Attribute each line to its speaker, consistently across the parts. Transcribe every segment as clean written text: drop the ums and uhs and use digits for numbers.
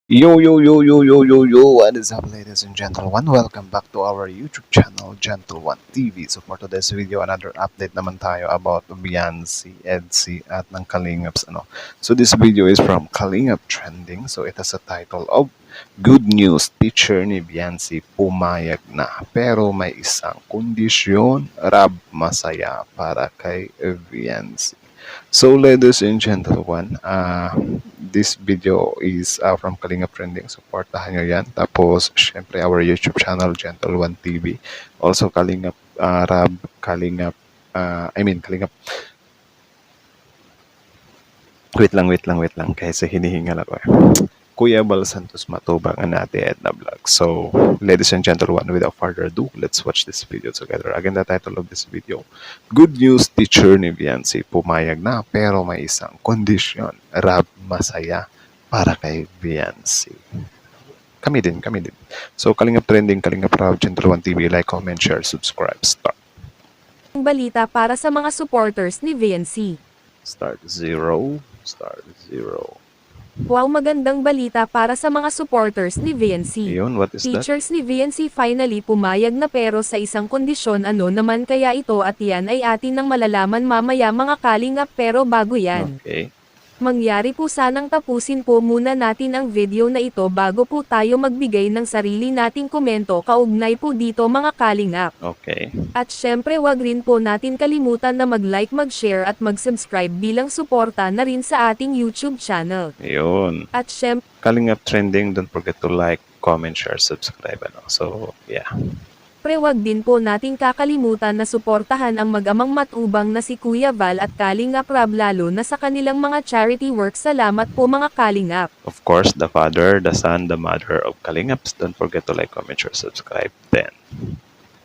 Speaker 1: Yo, yo, yo, yo, yo, yo, yo, what is up, ladies and gentlemen? Welcome back to our YouTube channel, Gentle One TV. So for today's video, another update naman tayo about Beyonce, EDC, at ng Kalingaps, ano. So this video is from Kalingap Trending. So it has a title of Good News, Teacher ni Beyonce pumayag na. Pero may isang kondisyon, rab masaya para kay Beyonce. So ladies and gentlemen, this video is from Kalingap Trending. Supportahan nyo yan. Tapos, syempre, our YouTube channel, Gentle One TV. Also, Kalingap Rab, Kalingap, Kalingap. Wait lang. Kasi hinihingal ako eh. Kuya Bal Santos Matubang and Ate Edna Vlog. So, ladies and gentlemen, without further ado, let's watch this video together. Again, the title of this video, Good News, Teacher ni Beyonce pumayag na pero may isang kondisyon, rap masaya para kay Beyonce. Kami din. So, Kalingap Trending, Kalingap Rab, Gentle One TV, like, comment, share, subscribe, start.
Speaker 2: Balita para sa mga supporters ni VNC.
Speaker 1: Start zero.
Speaker 2: Wow, magandang balita para sa mga supporters ni VNC.
Speaker 1: Yun, what is that?
Speaker 2: Teachers ni VNC finally pumayag na pero sa isang kondisyon, ano naman kaya ito, at yan ay atin nang malalaman mamaya mga kalingap. Pero bago yan,
Speaker 1: Okay.
Speaker 2: mangyari po sanang tapusin po muna natin ang video na ito bago po tayo magbigay ng sarili nating komento kaugnay po dito mga kalingap.
Speaker 1: Okay.
Speaker 2: At syempre wag rin po natin kalimutan na mag-like, mag-share at mag-subscribe bilang suporta na rin sa ating YouTube channel.
Speaker 1: Yun.
Speaker 2: At syempre
Speaker 1: Kalingap Trending, don't forget to like, comment, share, subscribe. Ano. So, yeah.
Speaker 2: wag din po nating kakalimutan na suportahan ang mag-amang matubang na si Kuya Val at Kalingap Rab, lalo na sa kanilang mga charity work. Salamat po mga kalingap.
Speaker 1: Of course, the father, the son, the mother of Kalingaps. Don't forget to like, comment, share, subscribe. Then,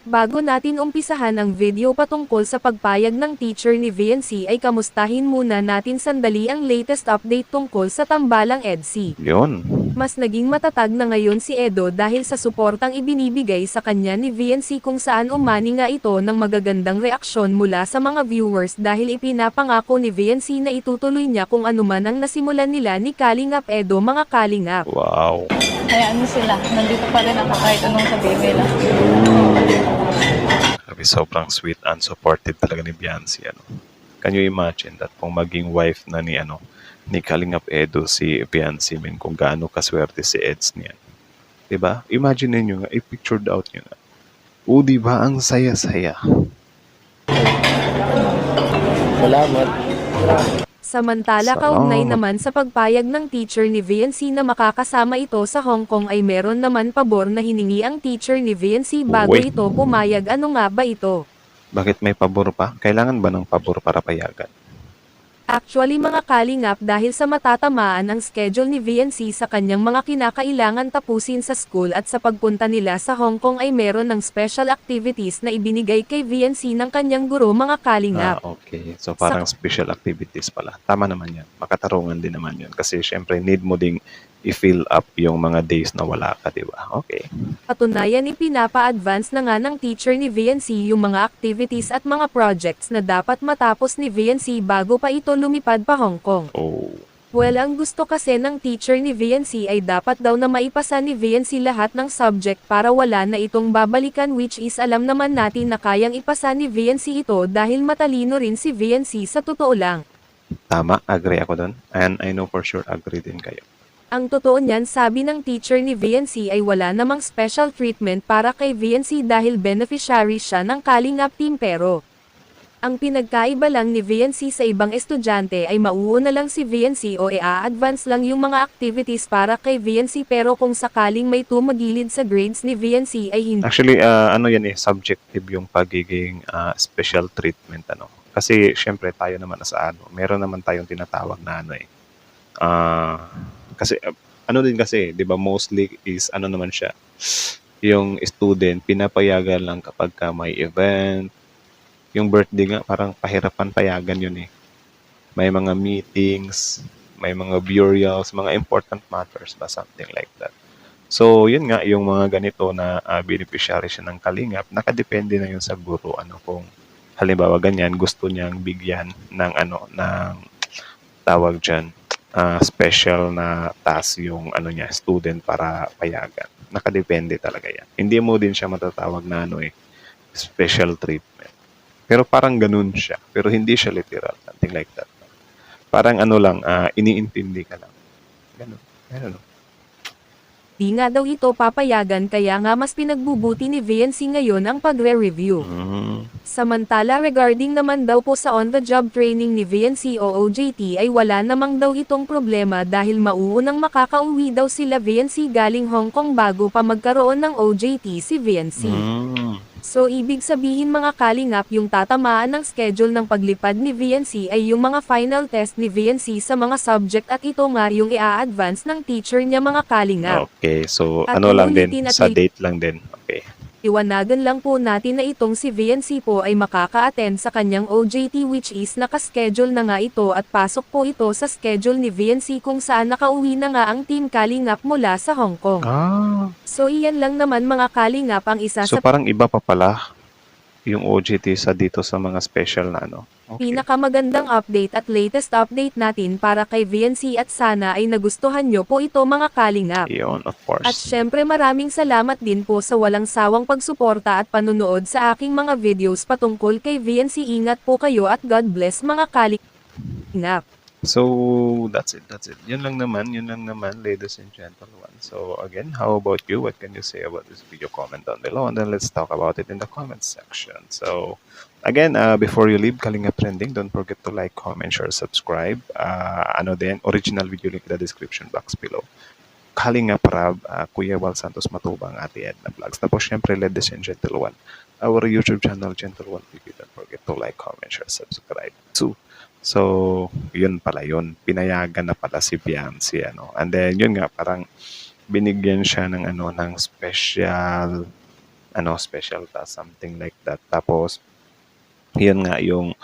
Speaker 2: Bago natin umpisahan ang video patungkol sa pagpayag ng teacher ni VNC, ay kamustahin muna natin sandali ang latest update tungkol sa tambalang EDC.
Speaker 1: yun.
Speaker 2: Mas naging matatag na ngayon si Edo dahil sa suportang ibinibigay sa kanya ni VNC, kung saan umani nga ito ng magagandang reaksyon mula sa mga viewers dahil ipinapangako ni VNC na itutuloy niya kung anuman ang nasimulan nila ni Kalingap Edo mga kalingap.
Speaker 1: Wow.
Speaker 3: Hayaan mo sila. Nandito pa rin ako kahit anong sabihin nila.
Speaker 1: Sabi, sobrang sweet and supportive talaga ni Beyonce. Ano. Can you imagine that kung maging wife na ni Kalingap Edo si Beyonce, kung gaano kaswerte si Eds niyan. Diba? Imagine niyo nga, i-pictured out niyo nga. O, diba? Ang saya-saya.
Speaker 4: Salamat.
Speaker 2: Samantala kaugnay naman sa pagpayag ng teacher ni VNC na makakasama ito sa Hong Kong, ay meron naman pabor na hiningi ang teacher ni VNC bago
Speaker 1: Wait.
Speaker 2: ito pumayag. Ano nga ba ito?
Speaker 1: Bakit may pabor pa? Kailangan ba ng pabor para payagan?
Speaker 2: Actually mga kalingap, dahil sa matatamaan ang schedule ni VNC sa kanyang mga kinakailangan tapusin sa school at sa pagpunta nila sa Hong Kong, ay meron ng special activities na ibinigay kay VNC ng kanyang guro mga kalingap.
Speaker 1: Okay. So parang special activities pala. Tama naman yan. Makatarungan din naman yun. Kasi syempre need mo ding i-fill up yung mga days na wala ka, di ba? Okay.
Speaker 2: Patunayan, ipinapa-advance na nga ng teacher ni VNC yung mga activities at mga projects na dapat matapos ni VNC bago pa ito lumipad pa Hong Kong.
Speaker 1: Oh.
Speaker 2: Well, ang gusto kasi ng teacher ni VNC ay dapat daw na maipasa ni VNC lahat ng subject para wala na itong babalikan, which is alam naman natin na kayang ipasa ni VNC ito dahil matalino rin si VNC sa totoo lang.
Speaker 1: Tama. Agree ako doon. And I know for sure agree din kayo.
Speaker 2: Ang totoo niyan, sabi ng teacher ni VNC, ay wala namang special treatment para kay VNC dahil beneficiary siya ng Kalingap team, pero ang pinagkaiba lang ni VNC sa ibang estudyante ay mauuna lang si VNC o i-advance lang yung mga activities para kay VNC, pero kung sakaling may tumagilid sa grades ni VNC ay hindi.
Speaker 1: Actually, subjective yung pagiging special treatment. Kasi syempre tayo naman meron naman tayong tinatawag na kasi din kasi, 'di ba, mostly is naman siya. Yung student pinapayagan lang kapag may event. Yung birthday nga parang pahirapan payagan yun eh. May mga meetings, may mga burials, mga important matters ba, something like that. So, yun nga, yung mga ganito na beneficiary siya ng Kalingap, nakadepende na yun sa guro. Kung halimbawa ganyan, gusto niyang bigyan ng ng tawag dyan, special na task yung ano niya, student para payagan. Nakadepende talaga yan. Hindi mo din siya matatawag na ano special treatment. Pero parang ganun siya. Pero hindi siya literal. Something like that. Parang ano lang, iniintindi ka lang. Ganun. Ganun.
Speaker 2: Di nga daw ito papayagan kaya nga mas pinagbubuti ni VNC ngayon ang pagre-review. Samantala regarding naman daw po sa on-the-job training ni VNC o OJT ay wala namang daw itong problema dahil mauunang makakauwi daw sila VNC galing Hong Kong bago pa magkaroon ng OJT si VNC. So ibig sabihin mga kalingap yung tatamaan ng schedule ng paglipad ni VNC ay yung mga final test ni VNC sa mga subject at ito nga yung i-a-advance ng teacher niya mga kalingap.
Speaker 1: Okay, so
Speaker 2: At
Speaker 1: ano lang din,
Speaker 2: uulitin at
Speaker 1: sa date lang din. Okay.
Speaker 2: Iwanagan lang po natin na itong si VNC po ay makaka-attend sa kanyang OJT which is nakaschedule na nga ito at pasok po ito sa schedule ni VNC kung saan nakauwi na nga ang Team Kalingap mula sa Hong Kong. So iyan lang naman mga kalingap ang isa
Speaker 1: So
Speaker 2: sa
Speaker 1: parang iba pa pala yung OJT sa dito sa mga special na ano. Okay.
Speaker 2: pinakamagandang update at latest update natin para kay VNC at sana ay nagustuhan nyo po ito mga kalingap.
Speaker 1: Yun, of course.
Speaker 2: At syempre maraming salamat din po sa walang sawang pagsuporta at panunood sa aking mga videos patungkol kay VNC. Ingat po kayo at God bless mga kalingap.
Speaker 1: So, that's it. Yun lang naman, ladies and gentlemen. So, again, how about you? What can you say about this video? Comment down below and then let's talk about it in the comment section. So, again, before you leave Kalingap Trending, don't forget to like, comment, share, subscribe. Original video link in the description box below. Kalingap Rab, Kuya Wal Santos Matubang, Ate Edna Vlogs. Tapos, syempre, ladies and gentlemen, our YouTube channel, Gentle One TV. Don't forget to like, comment, share, subscribe too. So, yun pala yun. Pinayagan na pala si Beyonce, ano. And then, yun nga, parang binigyan siya ng, special task, something like that. Tapos, yun nga, yung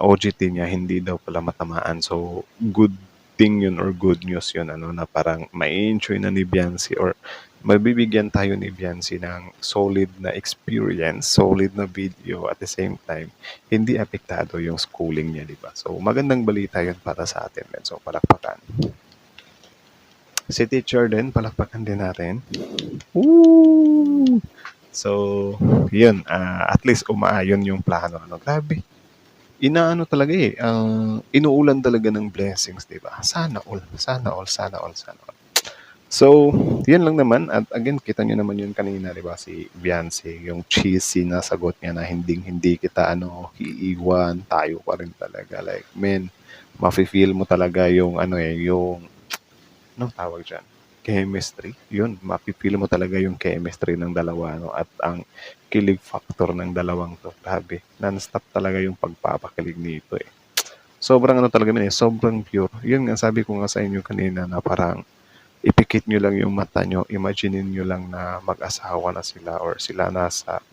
Speaker 1: OJT niya, hindi daw pala matamaan. So, good thing yun or good news yun, na parang mai-enjoy na ni Beyonce or mabibigyan tayo ni Beyonce ng solid na experience, solid na video at the same time, hindi apektado yung schooling niya, di ba? So, magandang balita yun para sa atin. So, palakpakan. Si teacher din, palakpakan din natin. Woo! So, yun, at least umaayon yung plano. Grabe. Inaano talaga inuulan talaga ng blessings, di ba? Sana all. So, yun lang naman. At again, kita nyo naman yun kanina, di ba? Si Beyonce, yung cheesy na sagot niya na hindi kita iiwan, tayo pa rin talaga. Like, man, mafe-feel mo talaga yung anong tawag dyan? Chemistry. Yun, mafe-feel mo talaga yung chemistry ng dalawa, at ang kilig factor ng dalawang to. Grabe, non-stop talaga yung pagpapakilig nito Sobrang talaga sobrang pure. Yun nga, sabi ko nga sa inyo kanina na parang ipikit nyo lang yung mata nyo, imaginein nyo lang na mag-asawa na sila or sila nasa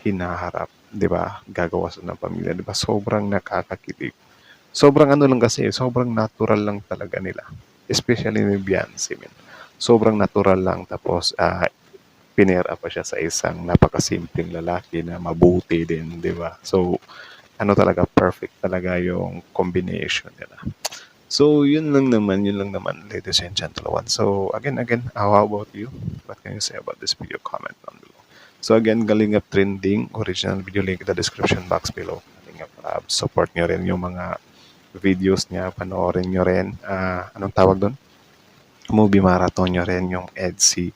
Speaker 1: hinaharap, di ba? Gagawa sila ng pamilya, di ba? Sobrang nakakakilig. Sobrang lang kasi, sobrang natural lang talaga nila. Especially ni Beyonce, sobrang natural lang. Tapos, pinera pa siya sa isang napakasimpleng lalaki na mabuti din, di ba? So, talaga, perfect talaga yung combination nila. So, yun lang naman, ladies and gentlemen. So, again, how about you? What can you say about this video? Comment down below. So, again, Kalingap Trending, original video link in the description box below. Kalingap Rab, support nyo rin yung mga videos niya, panoorin nyo rin. Anong tawag doon? Movie marathon nyo rin yung EDC.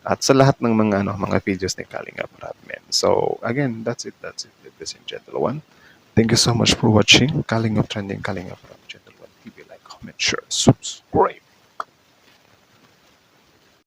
Speaker 1: At sa lahat ng mga videos ni Kalingap Rab, men. So, again, that's it, ladies and gentlemen. Thank you so much for watching Kalingap Trending, Kalingap Rab. Give a like, comment, share, subscribe.